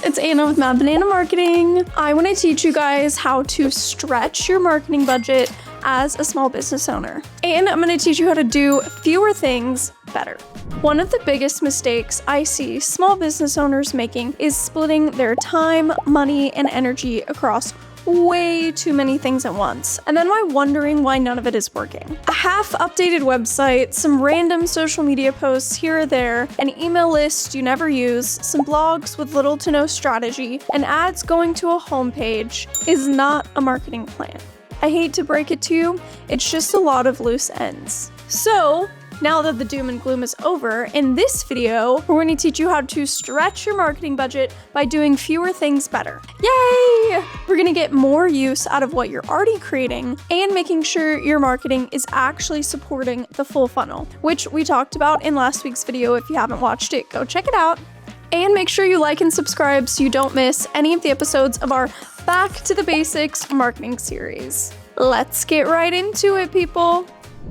it's Anna with Mad Banana Marketing. I want to teach you guys how to stretch your marketing budget as a small business owner. And I'm going to teach you how to do fewer things better. One of the biggest mistakes I see small business owners making is splitting their time, money, and energy across way too many things at once, and then wondering why none of it is working. A half-updated website, some random social media posts here or there, an email list you never use, some blogs with little to no strategy, and ads going to a homepage is not a marketing plan. I hate to break it to you, it's just a lot of loose ends. So, now that the doom and gloom is over, in this video, we're going to teach you how to stretch your marketing budget by doing fewer things better. Yay! We're going to get more use out of what you're already creating and making sure your marketing is actually supporting the full funnel, which we talked about in last week's video. If you haven't watched it, go check it out. And make sure you like and subscribe so you don't miss any of the episodes of our Back to the Basics marketing series. Let's get right into it, people.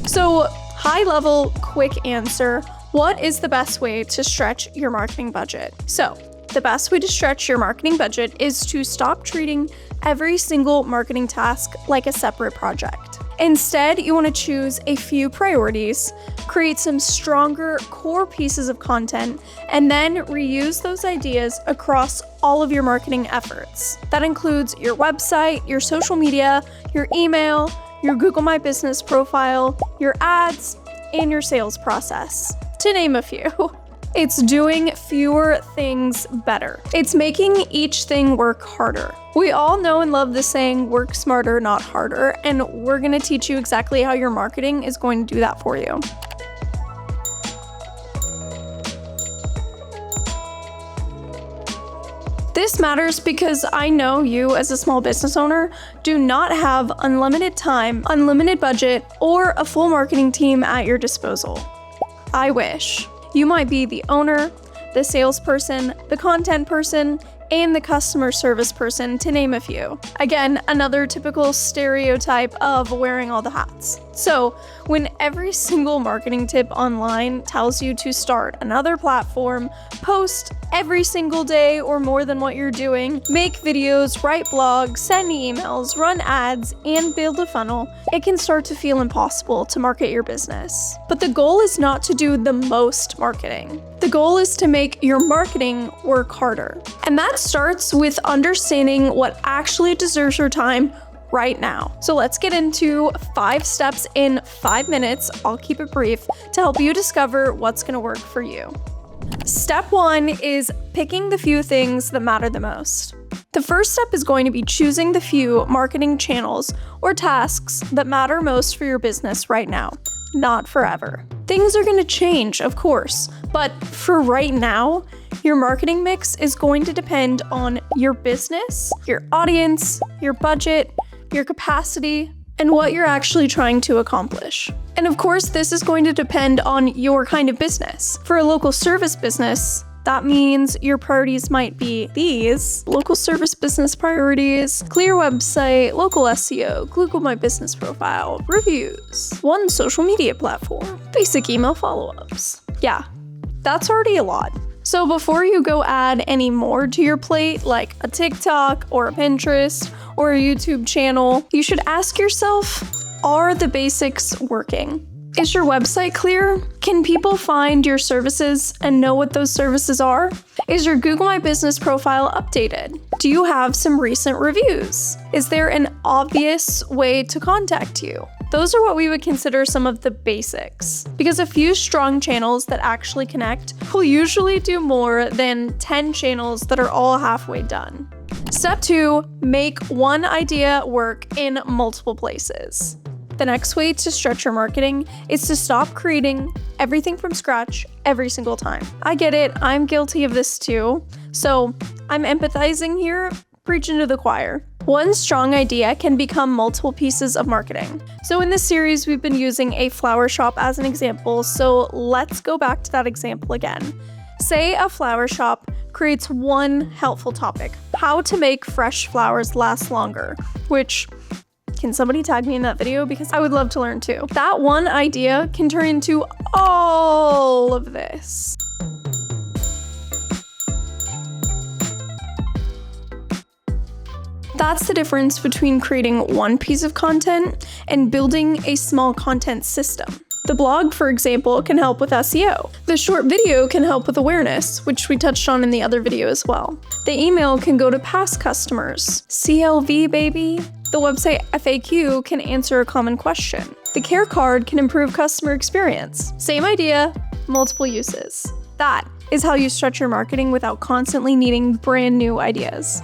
So, high level, quick answer. What is the best way to stretch your marketing budget? So, the best way to stretch your marketing budget is to stop treating every single marketing task like a separate project. Instead, you want to choose a few priorities, create some stronger core pieces of content, and then reuse those ideas across all of your marketing efforts. That includes your website, your social media, your email, your Google My Business profile, your ads, and your sales process, to name a few. It's doing fewer things better. It's making each thing work harder. We all know and love the saying, work smarter, not harder, and we're gonna teach you exactly how your marketing is going to do that for you. This matters because I know you as a small business owner do not have unlimited time, unlimited budget, or a full marketing team at your disposal. I wish. You might be the owner, the salesperson, the content person, and the customer service person, to name a few. Again, another typical stereotype of wearing all the hats. So, when every single marketing tip online tells you to start another platform, post every single day or more than what you're doing, make videos, write blogs, send emails, run ads, and build a funnel, it can start to feel impossible to market your business. But the goal is not to do the most marketing. The goal is to make your marketing work harder. And that starts with understanding what actually deserves your time right now. So let's get into 5 steps in 5 minutes, I'll keep it brief, to help you discover what's gonna work for you. Step 1 is picking the few things that matter the most. The first step is going to be choosing the few marketing channels or tasks that matter most for your business right now, not forever. Things are going to change, of course, but for right now, your marketing mix is going to depend on your business, your audience, your budget, your capacity, and what you're actually trying to accomplish. And of course, this is going to depend on your kind of business. For a local service business, that means your priorities might be these: local service business priorities, clear website, local SEO, Google My Business profile, reviews, one social media platform, basic email follow-ups. Yeah, that's already a lot. So before you go add any more to your plate, like a TikTok or a Pinterest or a YouTube channel, you should ask yourself, are the basics working? Is your website clear? Can people find your services and know what those services are? Is your Google My Business profile updated? Do you have some recent reviews? Is there an obvious way to contact you? Those are what we would consider some of the basics, because a few strong channels that actually connect will usually do more than 10 channels that are all halfway done. Step 2, make one idea work in multiple places. The next way to stretch your marketing is to stop creating everything from scratch every single time. I get it, I'm guilty of this too, so I'm empathizing here, preaching to the choir. One strong idea can become multiple pieces of marketing. So in this series, we've been using a flower shop as an example, so let's go back to that example again. Say a flower shop creates one helpful topic, how to make fresh flowers last longer, which, can somebody tag me in that video? Because I would love to learn too. That one idea can turn into all of this. That's the difference between creating one piece of content and building a small content system. The blog, for example, can help with SEO. The short video can help with awareness, which we touched on in the other video as well. The email can go to past customers. CLV, baby. The website FAQ can answer a common question. The care card can improve customer experience. Same idea, multiple uses. That is how you stretch your marketing without constantly needing brand new ideas.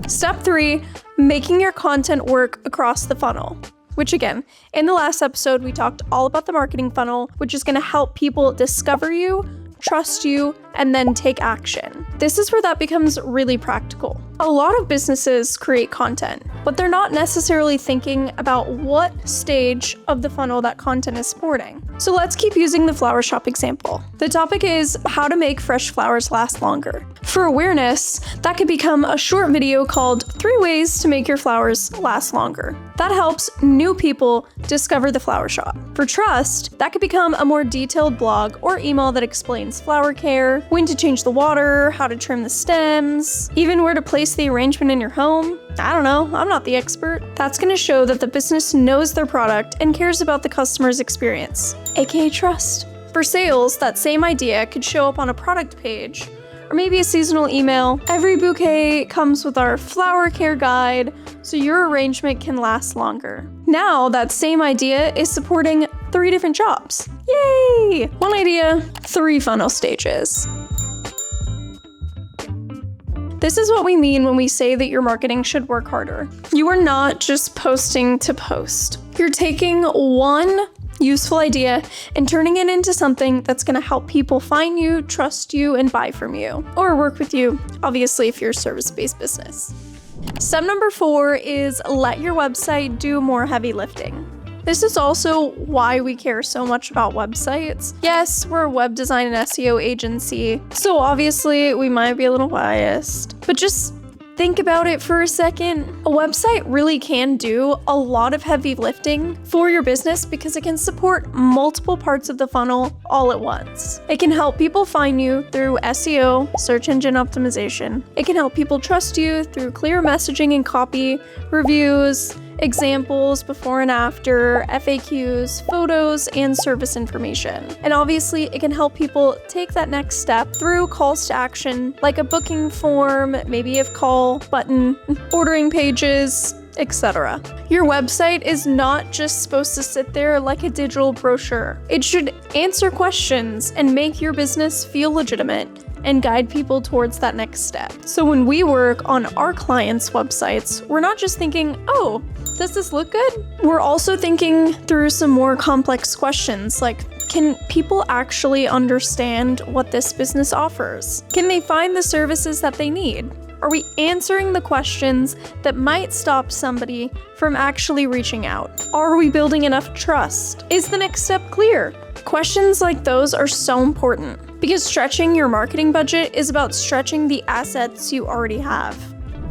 Step 3, making your content work across the funnel. Which again, in the last episode, we talked all about the marketing funnel, which is gonna help people discover you, trust you, and then take action. This is where that becomes really practical. A lot of businesses create content, but they're not necessarily thinking about what stage of the funnel that content is supporting. So let's keep using the flower shop example. The topic is how to make fresh flowers last longer. For awareness, that could become a short video called 3 ways to make your flowers last longer. That helps new people discover the flower shop. For trust, that could become a more detailed blog or email that explains flower care, when to change the water, how to trim the stems, even where to place the arrangement in your home. I don't know, I'm not the expert. That's gonna show that the business knows their product and cares about the customer's experience, aka trust. For sales, that same idea could show up on a product page, or maybe a seasonal email. Every bouquet comes with our flower care guide, so your arrangement can last longer. Now, that same idea is supporting 3 different jobs. Yay! 1 idea, 3 funnel stages. This is what we mean when we say that your marketing should work harder. You are not just posting to post. You're taking one useful idea and turning it into something that's gonna help people find you, trust you, and buy from you. Or work with you, obviously, if you're a service-based business. Step number 4 is let your website do more heavy lifting. This is also why we care so much about websites. Yes, we're a web design and SEO agency, so obviously we might be a little biased, but just think about it for a second. A website really can do a lot of heavy lifting for your business because it can support multiple parts of the funnel all at once. It can help people find you through SEO, search engine optimization. It can help people trust you through clear messaging and copy, reviews, examples, before and after, FAQs, photos, and service information. And obviously, it can help people take that next step through calls to action, like a booking form, maybe a call button, ordering pages, etc. Your website is not just supposed to sit there like a digital brochure. It should answer questions and make your business feel legitimate and guide people towards that next step. So when we work on our clients' websites, we're not just thinking, oh, does this look good? We're also thinking through some more complex questions like, can people actually understand what this business offers? Can they find the services that they need? Are we answering the questions that might stop somebody from actually reaching out? Are we building enough trust? Is the next step clear? Questions like those are so important because stretching your marketing budget is about stretching the assets you already have.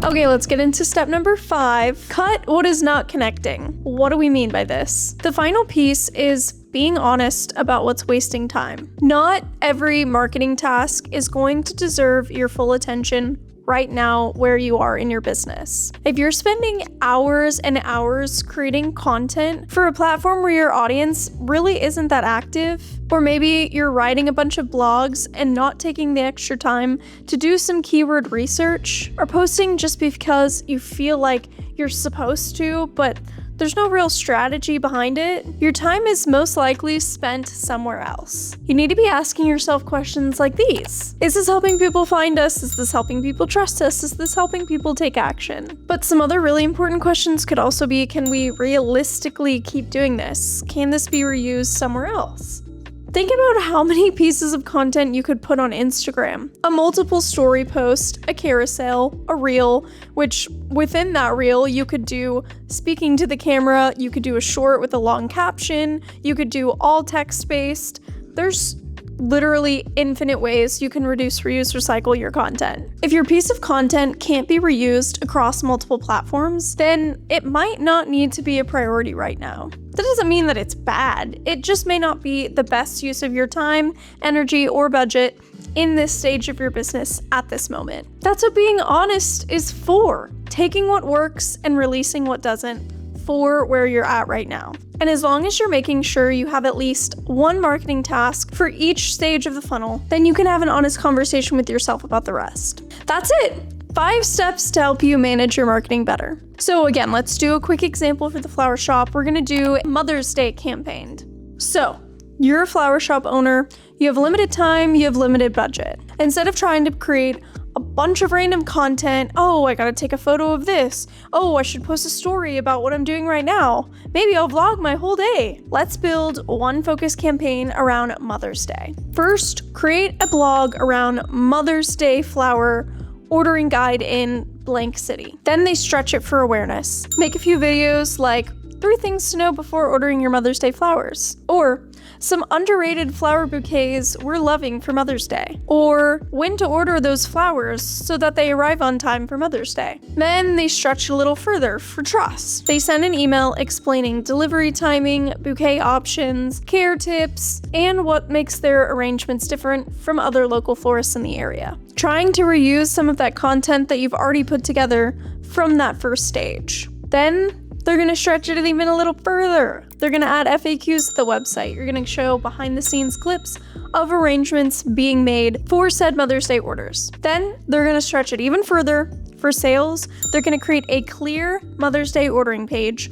Okay, let's get into step number 5. Cut what is not connecting. What do we mean by this? The final piece is being honest about what's wasting time. Not every marketing task is going to deserve your full attention right now where you are in your business. If you're spending hours and hours creating content for a platform where your audience really isn't that active, or maybe you're writing a bunch of blogs and not taking the extra time to do some keyword research, or posting just because you feel like you're supposed to, but there's no real strategy behind it, your time is most likely spent somewhere else. You need to be asking yourself questions like these. Is this helping people find us? Is this helping people trust us? Is this helping people take action? But some other really important questions could also be, can we realistically keep doing this? Can this be reused somewhere else? Think about how many pieces of content you could put on Instagram. A multiple story post, a carousel, a reel, which within that reel you could do speaking to the camera, you could do a short with a long caption, you could do all text-based. There's literally infinite ways you can reduce, reuse, recycle your content. If your piece of content can't be reused across multiple platforms, then it might not need to be a priority right now. That doesn't mean that it's bad. It just may not be the best use of your time, energy, or budget in this stage of your business at this moment. That's what being honest is for. taking what works and releasing what doesn't for where you're at right now. And as long as you're making sure you have at least one marketing task for each stage of the funnel, then you can have an honest conversation with yourself about the rest. That's it. 5 steps to help you manage your marketing better. So again, let's do a quick example for the flower shop. We're gonna do a Mother's Day campaign. So you're a flower shop owner, you have limited time, you have limited budget. Instead of trying to create a bunch of random content, oh, I gotta take a photo of this, oh, I should post a story about what I'm doing right now, maybe I'll vlog my whole day. Let's build one focus campaign around Mother's Day. First, create a blog around Mother's Day flower ordering guide in blank city. Then they stretch it for awareness. Make a few videos like 3 things to know before ordering your Mother's Day flowers, or some underrated flower bouquets we're loving for Mother's Day, or when to order those flowers so that they arrive on time for Mother's Day. Then they stretch a little further for trust. They send an email explaining delivery timing, bouquet options, care tips, and what makes their arrangements different from other local florists in the area, trying to reuse some of that content that you've already put together from that first stage. Then they're gonna stretch it even a little further. They're gonna add FAQs to the website. You're gonna show behind the scenes clips of arrangements being made for said Mother's Day orders. Then they're gonna stretch it even further. For sales, they're gonna create a clear Mother's Day ordering page,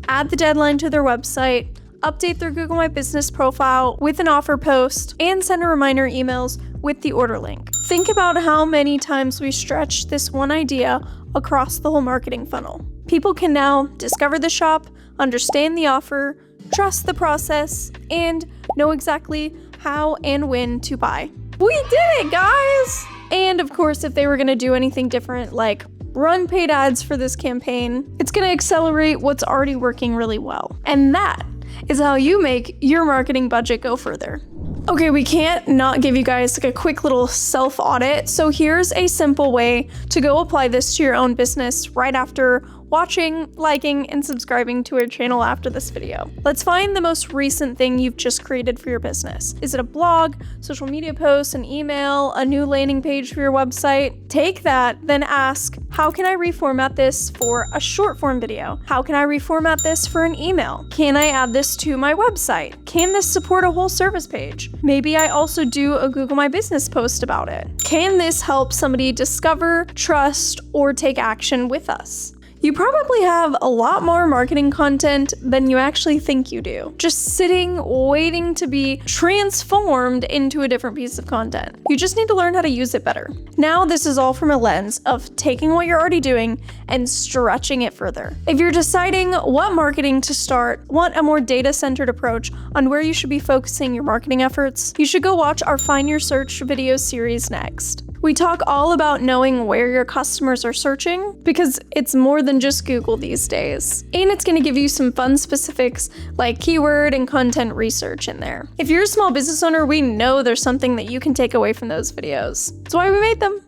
add the deadline to their website, update their Google My Business profile with an offer post, and send a reminder emails with the order link. Think about how many times we stretched this one idea across the whole marketing funnel. People can now discover the shop, understand the offer, trust the process, and know exactly how and when to buy. We did it, guys! And of course, if they were gonna do anything different, like run paid ads for this campaign, it's gonna accelerate what's already working really well. And that is how you make your marketing budget go further. Okay, we can't not give you guys like a quick little self-audit. So here's a simple way to go apply this to your own business right after watching, liking, and subscribing to our channel after this video. Let's find the most recent thing you've just created for your business. Is it a blog, social media post, an email, a new landing page for your website? Take that, then ask, how can I reformat this for a short form video? How can I reformat this for an email? Can I add this to my website? Can this support a whole service page? Maybe I also do a Google My Business post about it. Can this help somebody discover, trust, or take action with us? You probably have a lot more marketing content than you actually think you do, just sitting, waiting to be transformed into a different piece of content. You just need to learn how to use it better. Now, this is all from a lens of taking what you're already doing and stretching it further. If you're deciding what marketing to start, want a more data-centered approach on where you should be focusing your marketing efforts, you should go watch our Find Your Search video series next. We talk all about knowing where your customers are searching because it's more than just Google these days. And it's going to give you some fun specifics like keyword and content research in there. If you're a small business owner, we know there's something that you can take away from those videos. That's why we made them.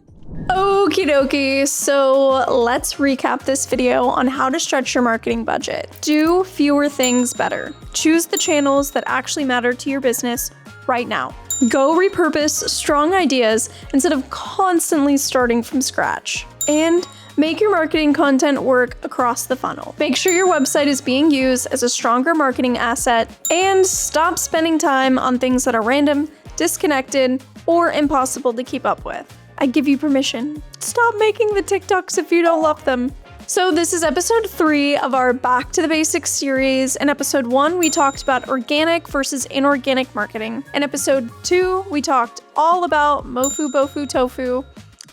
Okie dokie, so let's recap this video on how to stretch your marketing budget. Do fewer things better. Choose the channels that actually matter to your business right now. Go repurpose strong ideas instead of constantly starting from scratch. And make your marketing content work across the funnel. Make sure your website is being used as a stronger marketing asset, and stop spending time on things that are random, disconnected, or impossible to keep up with. I give you permission. Stop making the TikToks if you don't love them. So this is episode 3 of our Back to the Basics series. In episode 1, we talked about organic versus inorganic marketing. In episode 2, we talked all about Mofu Bofu Tofu,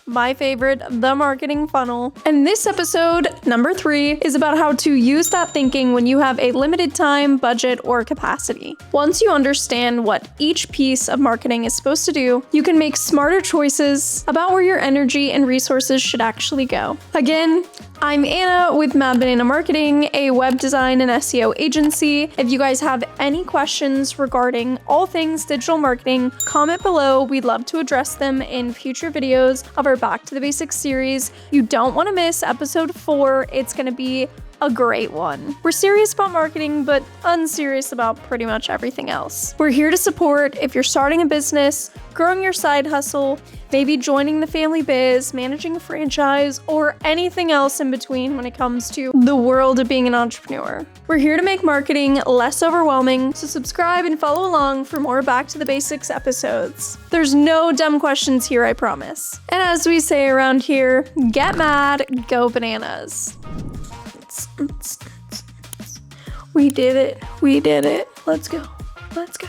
my favorite, the marketing funnel. And this episode, number 3, is about how to use that thinking when you have a limited time, budget, or capacity. Once you understand what each piece of marketing is supposed to do, you can make smarter choices about where your energy and resources should actually go. Again, I'm Anna with Mad Banana Marketing, a web design and SEO agency. If you guys have any questions regarding all things digital marketing, comment below. We'd love to address them in future videos of our Back to the Basics series. You don't want to miss episode 4. It's going to be a great one. We're serious about marketing, but unserious about pretty much everything else. We're here to support if you're starting a business, growing your side hustle, maybe joining the family biz, managing a franchise, or anything else in between when it comes to the world of being an entrepreneur. We're here to make marketing less overwhelming, so subscribe and follow along for more Back to the Basics episodes. There's no dumb questions here, I promise. And as we say around here, get mad, go bananas. We did it. We did it. Let's go. Let's go.